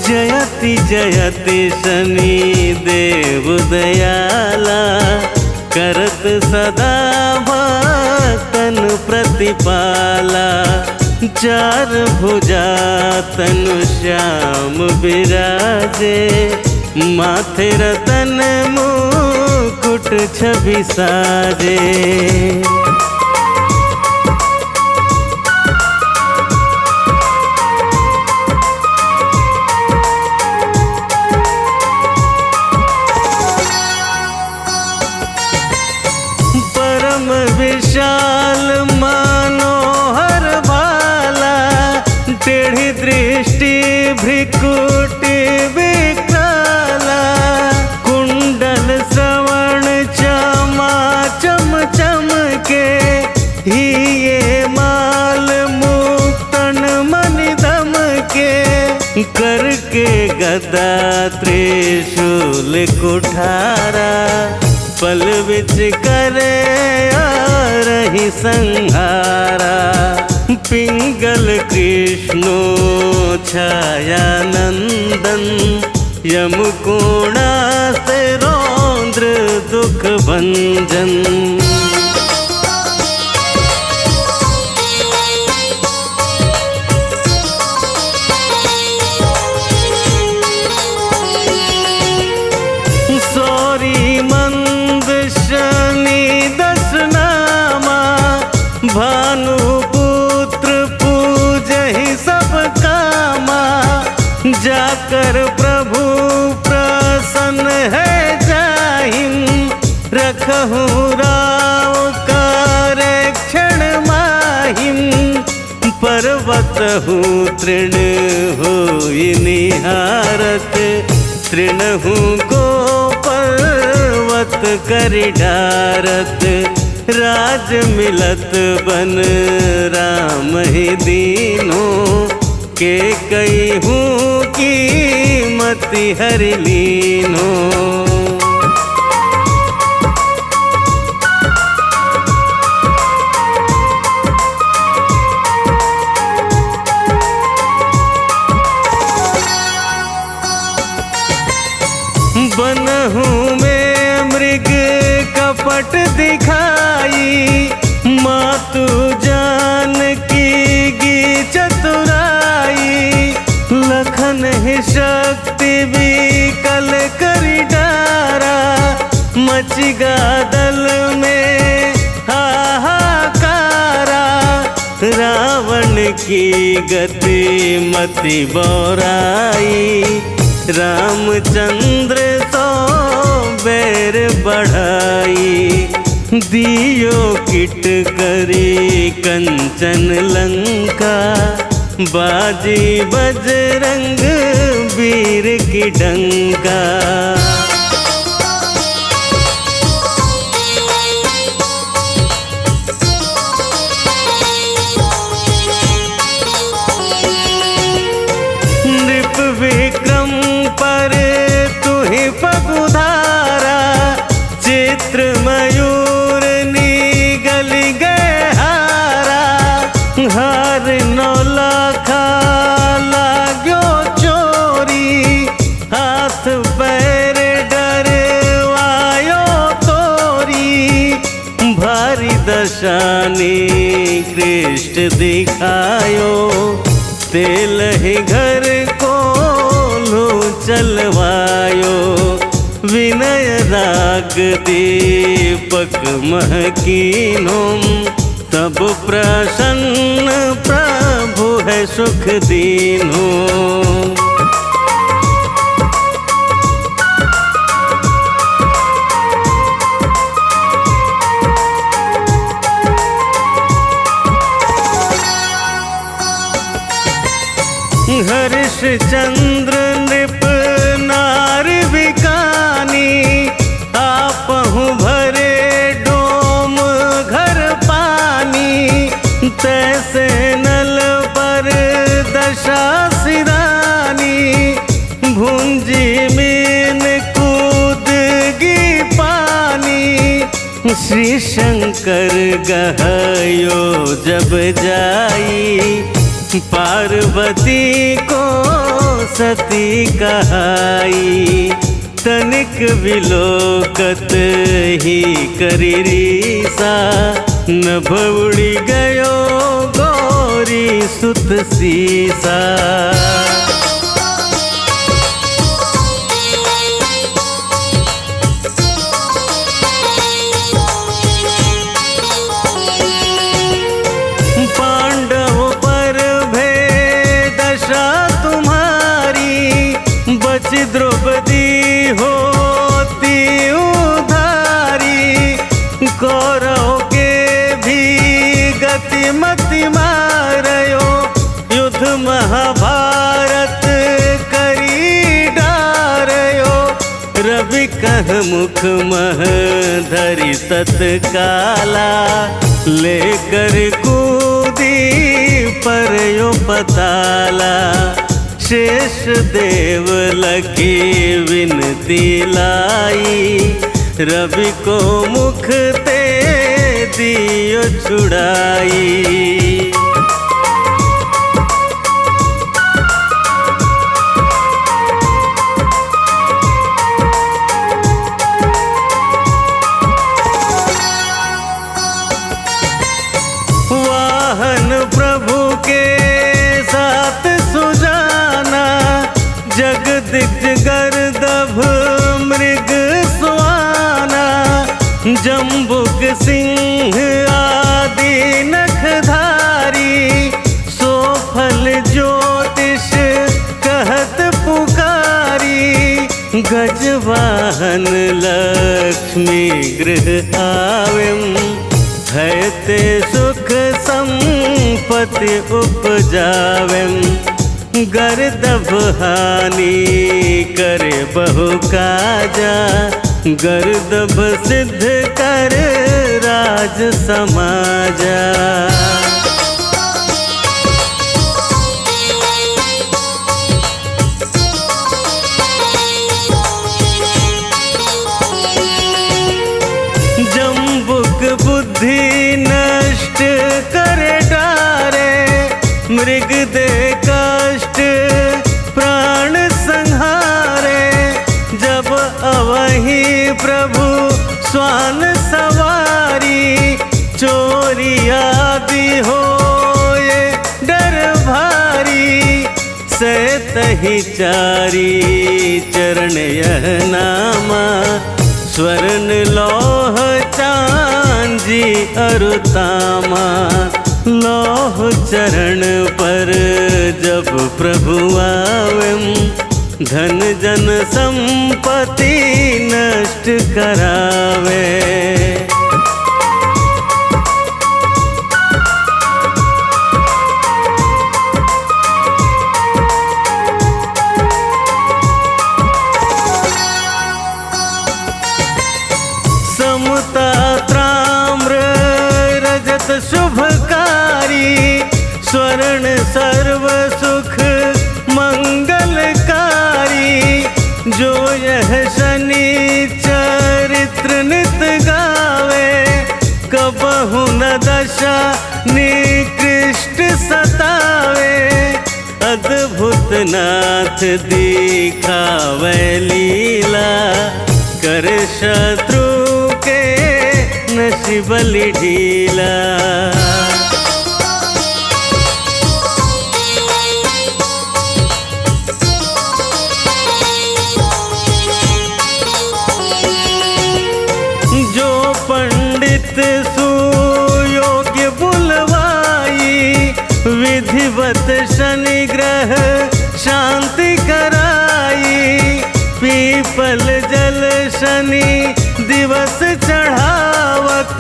जयति जयति शनि देव दयाला, करत सदा भक्तन प्रतिपाला। चार भुजा तनु श्याम विराजे, माथे रतन मुकुट छवि साजे। परम विशाल मनोहर भाला, टेढ़ी दृष्टि भ्रिकुटी विकराला। कुंडल श्रवण चमा चम चम के, हिये माल मुक्तन मनि दम के। करके गदा त्रिशूल कुठारा, पल विच करे रही संहारा। पिंगल कृष्णो छाया नंदन, यमकोणा से रौद्र दुख भंजन। भानुपुत्र पूजहि सब कामा, जाकर प्रभु प्रसन्न है जाहिम। रखहु राव करे क्षण माहिम, पर्वत हूँ तृण होई निहारत। तृणहु को पर्वत करि डारत, राज मिलत बन राम ही दीनो। के कई हूँ कीमति हरि लीनो। बनहु में मृग कपट दिखाई, मातु जानकी की चतुराई। लखन ही शक्ति विकल करि डारा, मचिगा दल में हाहाकारा। रावण की गति मति बौराई, रामचंद्र तो बैर बढ़ाई। दियो किट करी कंचन लंका, बाजी बजरंग वीर की डंका। नृप विक्रम पर तुहि पगुधारा, चित्र मयूर निगल गए हारा। हार नौलखा लाग्यो चोरी, हाथ पैर डरवायो तोरी। भारी दशानी कृष्ण दिखायो, तेल ही घर को लो चलवायो। विनय राग दीपक महकीनो, तब प्रसन्न प्रभु है सुख दीनो। हरिश्चंद्र नृप नार विकानी, आपहु भरे डोम घर पानी। तैसे नल पर दशा सिरानी, भुंजी मीन कूदगी पानी। श्री शंकर गहयो जब जाई, पार्वती को सती कहाई, तनिक विलोकत ही करी रीसा, नभ उड़ी गयो गौरी सुत सीसा। पांडवों पर भय दशा तुम्हारी, बच द्रौपदी होती उधारी, कौरव के भी गति मति मारयो, युद्ध महाभारत करी डारयो, रवि कह मुख मह धरि तत्काला, लेकर कूदी परयो पताला, शेष देव लखी विनती लाई, रवि को मुख ते दियो छुड़ाई। वाहन प्रभु के साथ सुजाना, जगदिग्ज गर्दभ मृग स्वाना, जम्बुक सिंह आदि नखधारी, सोफल ज्योतिष कहत पुकारी, गजवाहन लक्ष्मी गृह आवेम, हैते सुख संपत्ति उपजावेम, गर्दभ हानि करे बहु काजा, गर्दभ सिद्ध कर राज समाजा। जम्बुक बुद्धि नष्ट करे डारे, मृग दे कष्ट प्राण संहारे, जब अवहि प्रभु स्वान सवारी, चोरी आदि होए डर भारी, से तहि चारी चरण यह नामा, स्वर्ण लौह चांदी अरुतामा, लौह चरण पर जब प्रभु आवेम, धन जन संपत्ति नष्ट करावे। समता ताम्र रजत शुभकारी, स्वर्ण सर्व सुख मंगलकारी, जो यह शनि चरित्र नित गावे, कबहु न दशा निकृष्ट सतावे, अद्भुत नाथ दिखावे लीला, कर शत्रु के नसीब ढीला। जो पंडित सुयोग्य बुलवाई, विधिवत शनि ग्रह शांति कराई, पीपल जल शनि दिवस चढ़ावत,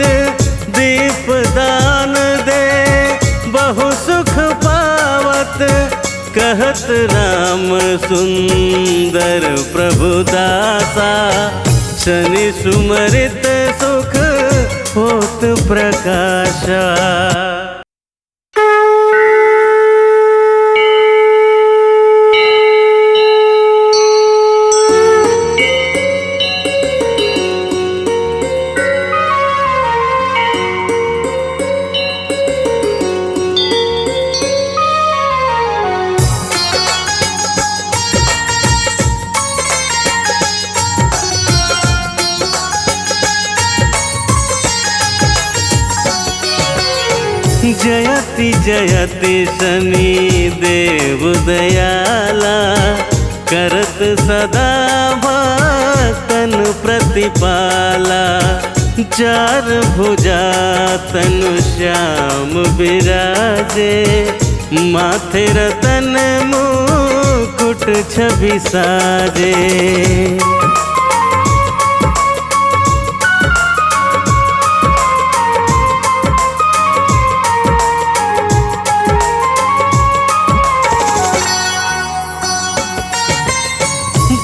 दीप दान दे बहु सुख पावत, कहत राम सुंदर प्रभु दासा, शनि सुमरित सुख होत प्रकाशा। जयति शनि देव दयाला, करत सदा भक्तन प्रतिपाला। चार भुजा तनु श्याम बिराजे, माथे रतन मुकुट छवि साजे।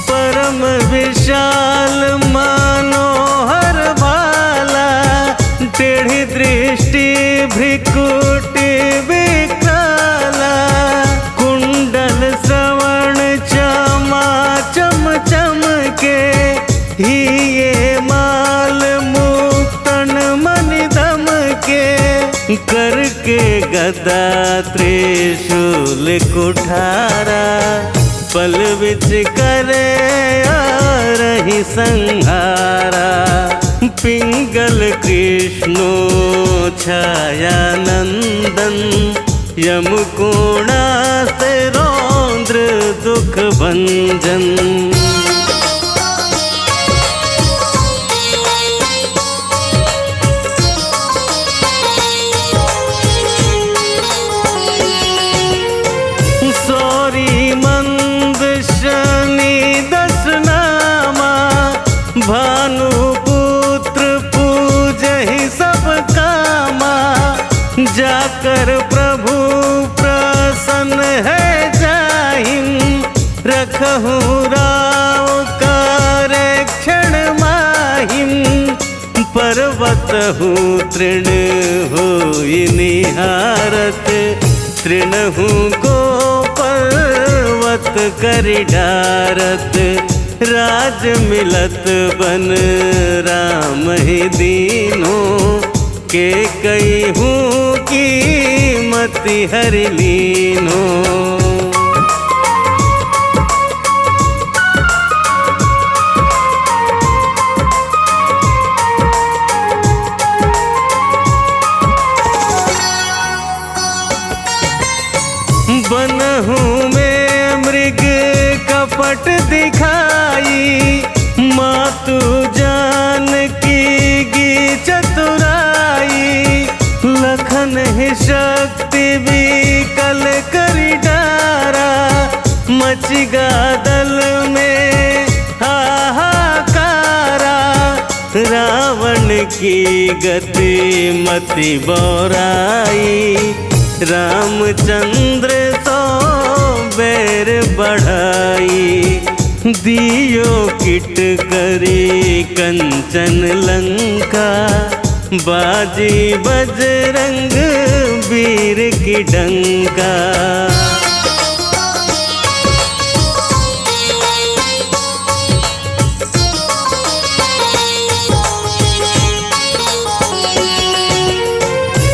परम विशाल मनोहर भाला, टेढ़ी दृष्टि भ्रिकुटी विकराला। कुंडल श्रवण चमा चम चम के, हिये माल मुक्तन मनि दम के। करके गदा त्रिशूल कुठारा, पल विच करे रही संहारा। पिंगल कृष्णो छाया नंदन, यमकोणा से रौद्र दुख भंजन। भानुपुत्र पूजहि सब कामा, जाकर प्रभु प्रसन्न है जाहिं। रखहु राव करे क्षण माहिं, पर्वत हूँ तृण होई निहारत। तृणहु को पर्वत करि डारत, राज मिलत बन राम ही दीनो। के कई हूँ कीमति हरि लीनो। बनहु में मृग कपट दिखाई, मातु जानकी की चतुराई। लखन ही शक्ति विकल करि डारा, मचिगा दल में हाहाकारा। रावण की गति मति बौराई, रामचंद्र तो बैर बढ़ाई। दियो किट करी कंचन लंका, बाजी बजरंग वीर की डंका।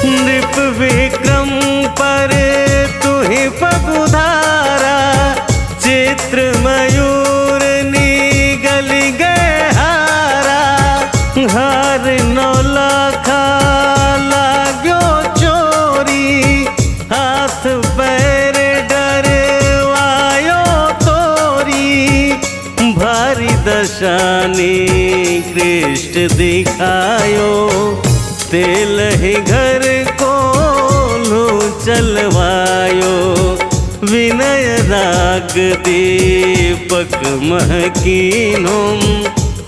नृप विक्रम पर तुहि पगुधारा, चित्र मयूर निगल गए हारा। हार नौलखा लाग्यो चोरी, हाथ पैर डरवायो तोरी। भारी दशानी कृष्ण दिखायो, तेल ही घर को लो चलवायो। विनय राग दीपक महकीनो,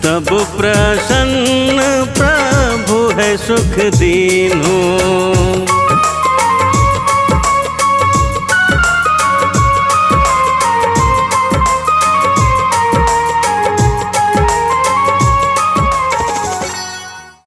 तब प्रसन्न प्रभु है सुख दीनो।